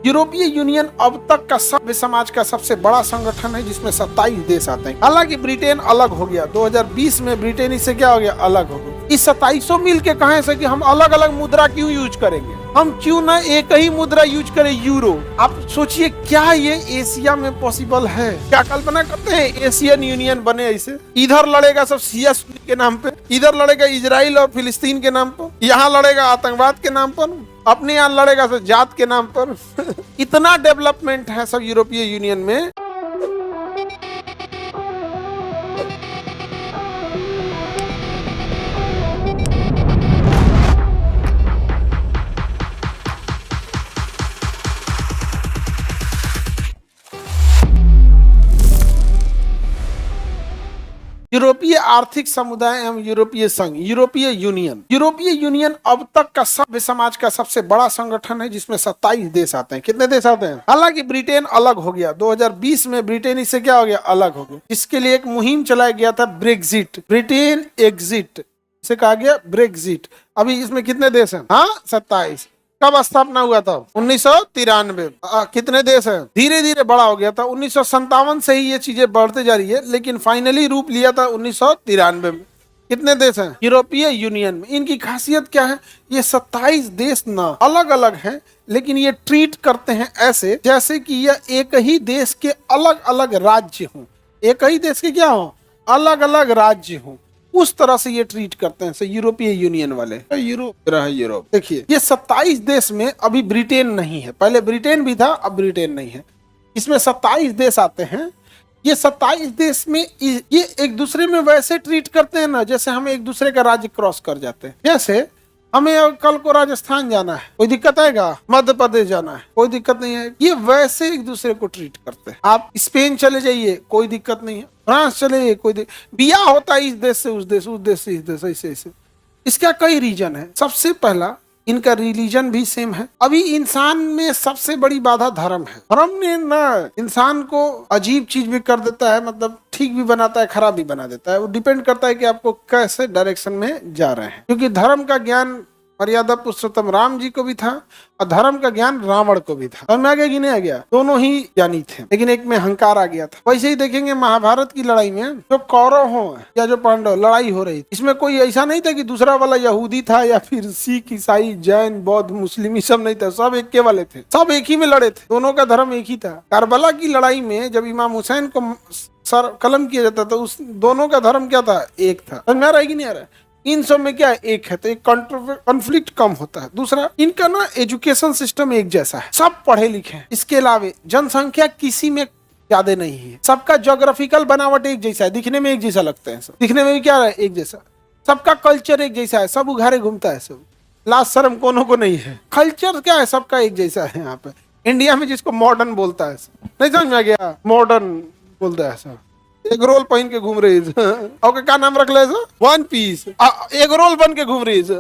यूरोपीय यूनियन अब तक का सभ्य समाज का सबसे बड़ा संगठन है जिसमें 27 देश आते हैं। हालांकि ब्रिटेन अलग हो गया, 2020 में ब्रिटेन इससे क्या हो गया, अलग हो गया। इस 2700 मिल के कहें से कि हम अलग अलग मुद्रा क्यों यूज करेंगे, हम क्यों ना एक ही मुद्रा यूज करें, यूरो। आप सोचिए क्या ये एशिया में पॉसिबल है? क्या कल्पना करते हैं एशियन यूनियन बने ऐसे? इधर लड़ेगा सब शिया सुन्नी के नाम पे, इधर लड़ेगा इजराइल और फिलिस्तीन के नाम पर, यहाँ लड़ेगा आतंकवाद के नाम पर, अपने यहाँ लड़ेगा सब जात के नाम पर। इतना डेवलपमेंट है सब यूरोपीय यूनियन में। यूरोपीय आर्थिक समुदाय एवं यूरोपीय संघ, यूरोपीय यूनियन अब तक का सभ्य समाज का सबसे बड़ा संगठन है जिसमें 27 देश आते हैं। कितने देश आते हैं? हालांकि ब्रिटेन अलग हो गया, 2020 में ब्रिटेन इससे क्या हो गया, अलग हो गया। इसके लिए एक मुहिम चलाया गया था, ब्रेक्जिट, ब्रिटेन एग्जिट, इसे कहा गया ब्रेक्जिट। अभी इसमें कितने देश हैं? हाँ, 27। कब स्थापना हुआ था? 1993। कितने देश हैं? धीरे धीरे बड़ा हो गया था, 1957 से ही ये चीजें बढ़ते जा रही है, लेकिन फाइनली रूप लिया था 1993 में। कितने देश हैं यूरोपीय यूनियन में? इनकी खासियत क्या है? ये 27 देश ना अलग अलग हैं, लेकिन ये ट्रीट करते हैं ऐसे जैसे कि यह एक ही देश के अलग अलग राज्य हों, एक ही देश के क्या हो, अलग अलग राज्य हों, उस तरह से ये ट्रीट करते हैं यूरोपीय यूनियन वाले। यूरोप देखिए, ये 27 देश में अभी ब्रिटेन नहीं है, पहले ब्रिटेन भी था, अब ब्रिटेन नहीं है। इसमें 27 देश आते हैं। ये 27 देश में ये एक दूसरे में वैसे ट्रीट करते हैं ना जैसे हम एक दूसरे का राज्य क्रॉस कर जाते हैं। जैसे हमें कल को राजस्थान जाना है, कोई दिक्कत आएगा? मध्य प्रदेश जाना है, कोई दिक्कत नहीं है। ये वैसे एक दूसरे को ट्रीट करते हैं। आप स्पेन चले जाइए, कोई दिक्कत नहीं है। फ्रांस चले जाइए, कोई बिया होता है इस देश से उस देश, उस देश से इस देश, ऐसे ऐसे। इसका कई रीजन है। सबसे पहला, इनका रिलीजन भी सेम है। अभी इंसान में सबसे बड़ी बाधा धर्म है। धर्म ने ना इंसान को अजीब चीज भी कर देता है, मतलब ठीक भी बनाता है, खराब भी बना देता है। वो डिपेंड करता है कि आपको कैसे डायरेक्शन में जा रहे हैं, क्योंकि धर्म का ज्ञान मर्यादा पुरुषोत्तम राम जी को भी था और धर्म का ज्ञान रावण को भी था। समझ में आ गया कि नहीं आ गया? दोनों ही ज्ञानी थे, लेकिन एक में अहंकार आ गया था। वैसे ही देखेंगे महाभारत की लड़ाई में जो कौरव हो या जो पांडव लड़ाई हो रही थी, इसमें कोई ऐसा नहीं था कि दूसरा वाला यहूदी था या फिर सिख, ईसाई, जैन, बौद्ध, मुस्लिम, ये सब नहीं था। सब एक के वाले थे, सब एक ही में लड़े थे, दोनों का धर्म एक ही था। करबला की लड़ाई में जब इमाम हुसैन को सर कलम किया जाता था, उस दोनों का धर्म क्या था? एक था। समझ में आ रहा है कि नहीं आ रहा है? इन सब में क्या है? एक है, तो एक कॉन्फ्लिक्ट कम होता है। दूसरा, इनका ना एजुकेशन सिस्टम एक जैसा है, सब पढ़े लिखे हैं। इसके अलावा जनसंख्या किसी में ज्यादा नहीं है। सबका ज्योग्राफिकल बनावट एक जैसा है, दिखने में एक जैसा लगता है, सब दिखने में भी क्या है, एक जैसा। सबका कल्चर एक जैसा है, सब उघारे घूमता है, सब लाज शर्म कोनो को नहीं है। कल्चर क्या है? सबका एक जैसा है। यहाँ पे इंडिया में जिसको मॉडर्न बोलता है, नहीं समझ में आ गया? मॉडर्न बोलता है सब। एक रोल पहन के घूम रही है, ओके, क्या नाम रख ले? One piece. एक रोल बन के घूम रही है,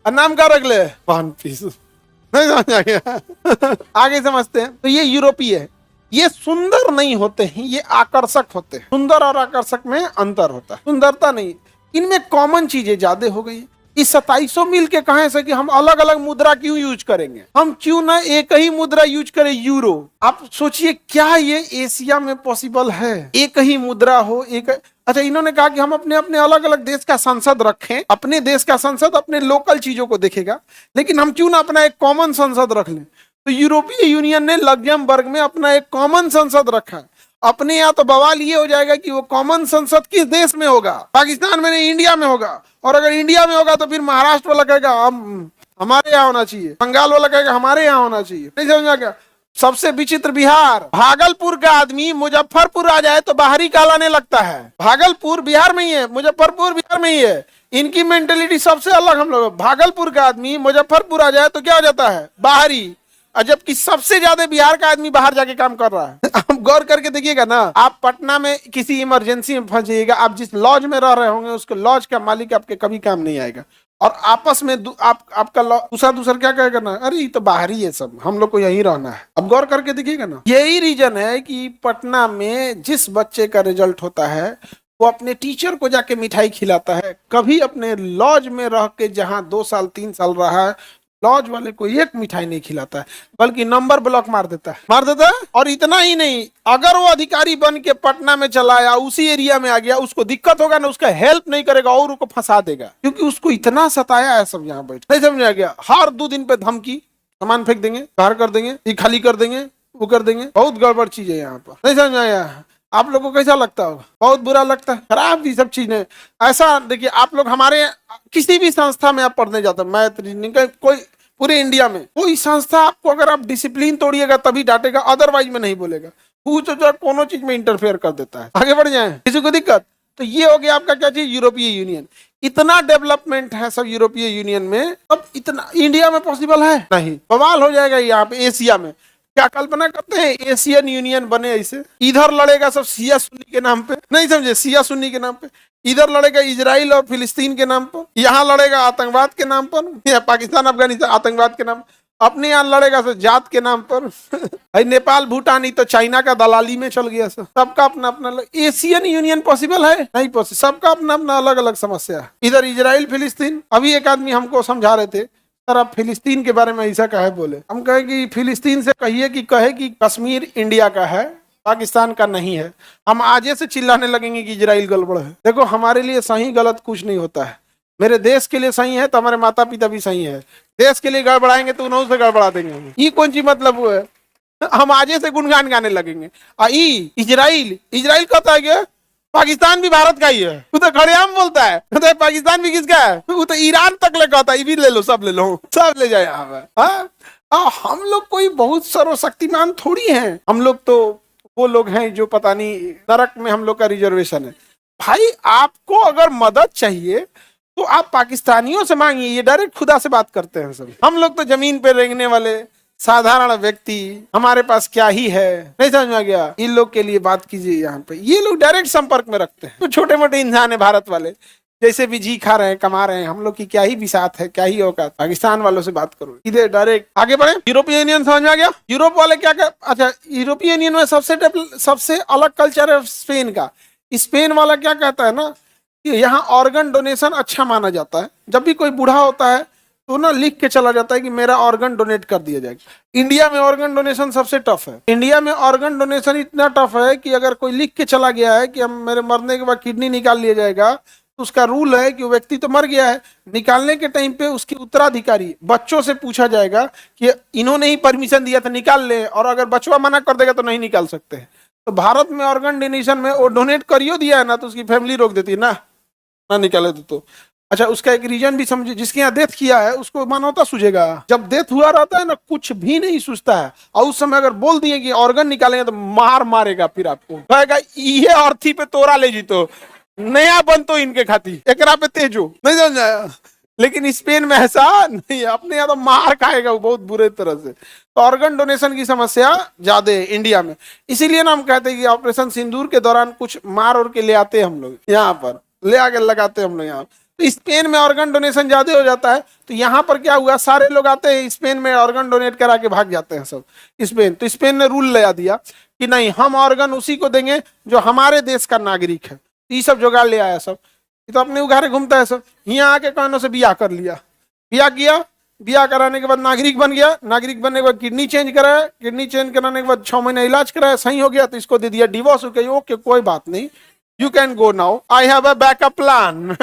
नाम क्या रख ले? One piece. नहीं समझ आ गया? आगे समझते हैं। तो ये यूरोपीय है। ये सुंदर नहीं होते हैं, ये आकर्षक होते हैं। सुंदर और आकर्षक में अंतर होता है, सुंदरता नहीं। इनमें कॉमन चीजें ज्यादा हो गई। इस 2700 मिल के कहें से कि हम अलग अलग मुद्रा क्यों यूज करेंगे, हम क्यों ना एक ही मुद्रा यूज करें, यूरो। आप सोचिए क्या ये एशिया में पॉसिबल है? एक ही मुद्रा हो, एक। अच्छा, इन्होंने कहा कि हम अपने अपने अलग अलग देश का संसद रखें, अपने देश का संसद अपने लोकल चीजों को देखेगा, लेकिन हम क्यों ना अपना एक कॉमन संसद रख लें। तो यूरोपीय यूनियन ने लग्जमबर्ग में अपना एक कॉमन संसद रखा। अपने यहाँ तो बवाल ये हो जाएगा कि वो कॉमन संसद किस देश में होगा? पाकिस्तान में नहीं, इंडिया में होगा। और अगर इंडिया में होगा तो फिर महाराष्ट्र वाला कहेगा हम हमारे यहाँ होना चाहिए, बंगाल वाला कहेगा हमारे यहाँ होना चाहिए। नहीं समझ में क्या? सबसे विचित्र बिहार। भागलपुर का आदमी मुजफ्फरपुर आ जाए तो बाहरी कहलाने लगता है। भागलपुर बिहार में ही है, मुजफ्फरपुर बिहार में ही है। इनकी मेंटेलिटी सबसे अलग हम लोग। भागलपुर का आदमी मुजफ्फरपुर आ जाए तो क्या हो जाता है? बाहरी। जबकि सबसे ज्यादा बिहार का आदमी बाहर जाके काम कर रहा है। आप गौर करके देखिएगा ना, आप पटना में किसी इमरजेंसी में फंस जाइएगा, आप जिस लॉज में रह रहे होंगे उसके लॉज का मालिक आपके कभी काम नहीं आएगा। और आपस में आपका दूसरा क्या कहेगा ना, अरे ये तो बाहरी है, सब हम लोग को यहीं रहना है। अब गौर करके देखिएगा ना, यही रीजन है कि पटना में जिस बच्चे का रिजल्ट होता है वो अपने टीचर को जाके मिठाई खिलाता है। कभी अपने लॉज में रह के जहाँ 2 साल 3 साल रहा है लॉज वाले को एक मिठाई नहीं खिलाता है, बल्कि नंबर ब्लॉक मार देता है, मार देता है। और इतना ही नहीं, अगर वो अधिकारी बन के पटना में चला आया, उसी एरिया में आ गया, उसको दिक्कत होगा ना, उसका हेल्प नहीं करेगा और उसको फंसा देगा, क्योंकि उसको इतना सताया है सब यहाँ बैठ। नहीं समझ आ गया? हर 2 दिन पे धमकी, सामान फेंक देंगे, बाहर कर देंगे, ये खाली कर देंगे, वो कर देंगे। बहुत गड़बड़ चीज है यहाँ पर। नहीं समझ आया? आप लोगों को कैसा लगता होगा? बहुत बुरा लगता है, खराब ये सब चीजें। ऐसा देखिए, आप लोग हमारे किसी भी संस्था में आप पढ़ने जाते हैं, मैथ रीजनिंग का, कोई पूरे इंडिया में कोई संस्था आपको, अगर आप डिसिप्लिन तोड़िएगा तभी डांटेगा, अदरवाइज में नहीं बोलेगा। पूछ जो कोनो चीज में इंटरफेयर कर देता है। आगे बढ़ जाए, किसी को दिक्कत? तो ये हो गया आपका क्या चीज? यूरोपीय यूनियन। इतना डेवलपमेंट है सब यूरोपीय यूनियन में, अब इतना इंडिया में पॉसिबल है नहीं। बवाल हो जाएगा यहाँ पे। एशिया में क्या कल्पना करते हैं एशियन यूनियन बने ऐसे? इधर लड़ेगा सब शिया सुन्नी के नाम पे, नहीं समझे, शिया सुन्नी के नाम पे। इधर लड़ेगा इजराइल और फिलिस्तीन के नाम पर, यहाँ लड़ेगा आतंकवाद के नाम पर, या पाकिस्तान अफगानिस्तान आतंकवाद के नाम, अपने यहाँ लड़ेगा सब जात के नाम पर। नेपाल भूटान ही तो चाइना का दलाली में चल गया। सबका अपना अपना। एशियन यूनियन पॉसिबल है? नहीं पॉसिबल। सबका अपना अपना अलग अलग समस्या है। इधर इजराइल फिलिस्तीन, अभी एक आदमी हमको समझा रहे थे, सर आप फिलिस्तीन के बारे में ऐसा कहे बोले। हम कहे कि फिलिस्तीन से कहिए कि कहे कि कश्मीर इंडिया का है, पाकिस्तान का नहीं है। हम आजे से चिल्लाने लगेंगे कि इजराइल गड़बड़ है। देखो, हमारे लिए सही गलत कुछ नहीं होता है। मेरे देश के लिए सही है तो हमारे माता पिता भी सही है। देश के लिए गड़बड़ाएंगे तो उन्होंने से गड़बड़ा देंगे। ये कौन सी मतलब हुआ है? हम आजे से गुणगान गाने लगेंगे। इजराइल इजराइल कहता है क्या? पाकिस्तान भी भारत का ही है। वो तो खड़ेआम बोलता है, तो पाकिस्तान भी किसका है? वो तो ईरान तक ले कहता है, ये भी ले लो, सब ले लो, सब ले जाए यहाँ पे। हम लोग कोई बहुत सर्वशक्तिमान थोड़ी हैं। हम लोग तो वो लोग हैं जो पता नहीं नरक में हम लोग का रिजर्वेशन है। भाई आपको अगर मदद चाहिए तो आप पाकिस्तानियों से मांगिए, ये डायरेक्ट खुदा से बात करते हैं सब। हम लोग तो जमीन पे रेंगने वाले साधारण व्यक्ति, हमारे पास क्या ही है। नहीं समझ में आ गया? इन लोग के लिए बात कीजिए यहाँ पे। ये लोग डायरेक्ट संपर्क में रखते हैं। तो छोटे मोटे इंसान है भारत वाले, जैसे भी जी खा रहे हैं, कमा रहे हैं। हम लोग की क्या ही बिसात है, क्या ही औकात। पाकिस्तान वालों से बात करो, इधर डायरेक्ट आगे बढ़े। यूरोपीय यूनियन समझ में आ गया? यूरोप वाले क्या कर, अच्छा, यूरोपीय यूनियन में सबसे अलग कल्चर है स्पेन का। स्पेन वाला क्या कहता है ना, कि यहाँ ऑर्गन डोनेशन अच्छा माना जाता है। जब भी कोई बूढ़ा होता है तो ना लिख के चला जाता है कि मेरा ऑर्गन डोनेट कर दिया जाएगा। इंडिया में ऑर्गन डोनेशन सबसे टफ है। इंडिया में ऑर्गन डोनेशन इतना टफ है कि अगर कोई लिख के चला गया है कि हम मेरे मरने के बाद किडनी निकाल लिया जाएगा, तो उसका रूल है कि वो व्यक्ति तो मर गया है, निकालने के टाइम पे उसके उत्तराधिकारी बच्चों से पूछा जाएगा कि इन्होंने ही परमिशन दिया था, निकाल ले। और अगर बचवा मना कर देगा तो नहीं निकाल सकते। तो भारत में ऑर्गन डोनेशन में वो डोनेट करियो दिया है ना, तो उसकी फैमिली रोक देती है ना निकाले तो। अच्छा, उसका एक रीजन भी समझे, जिसके यहाँ डेथ किया है उसको मानवता सूझेगा। जब डेथ हुआ रहता है ना, कुछ भी नहीं सूझता है। और उस समय अगर बोल दिए कि ऑर्गन निकालेंगे तो मारेगा, फिर आपको कहेगा ये अर्थी पे तोरा ले जीतो, नया बन तो इनके खाती एकरा पे तेजो। नहीं समझ आया? लेकिन स्पेन में ऐसा नहीं, अपने यहाँ तो मार खाएगा वो बहुत बुरे तरह से। तो ऑर्गन डोनेशन की समस्या ज्यादा है इंडिया में। इसीलिए ना हम कहते हैं कि ऑपरेशन सिंदूर के दौरान कुछ मार और के ले आते हैं हम लोग, यहाँ पर ले आके लगाते हैं हम लोग यहाँ। तो स्पेन में ऑर्गन डोनेशन ज्यादा हो जाता है। तो यहाँ पर क्या हुआ, सारे लोग आते हैं स्पेन में, ऑर्गन डोनेट करा के भाग जाते हैं सब स्पेन। तो स्पेन ने रूल लगा दिया कि नहीं, हम ऑर्गन उसी को देंगे जो हमारे देश का नागरिक है। ये सब जुगाड़ ले आया सब। ये तो अपने उघारे घूमता है सब। यहाँ आके कानों से बियाह कर लिया, बियाह किया, बियाह कराने के बाद नागरिक बन गया। नागरिक बनने के बाद किडनी चेंज कराया, किडनी चेंज कराने के बाद 6 महीने इलाज कराया, सही हो गया तो इसको दे दिया डिवोर्स। ओके, कोई बात नहीं, you can go now, I have a backup plan.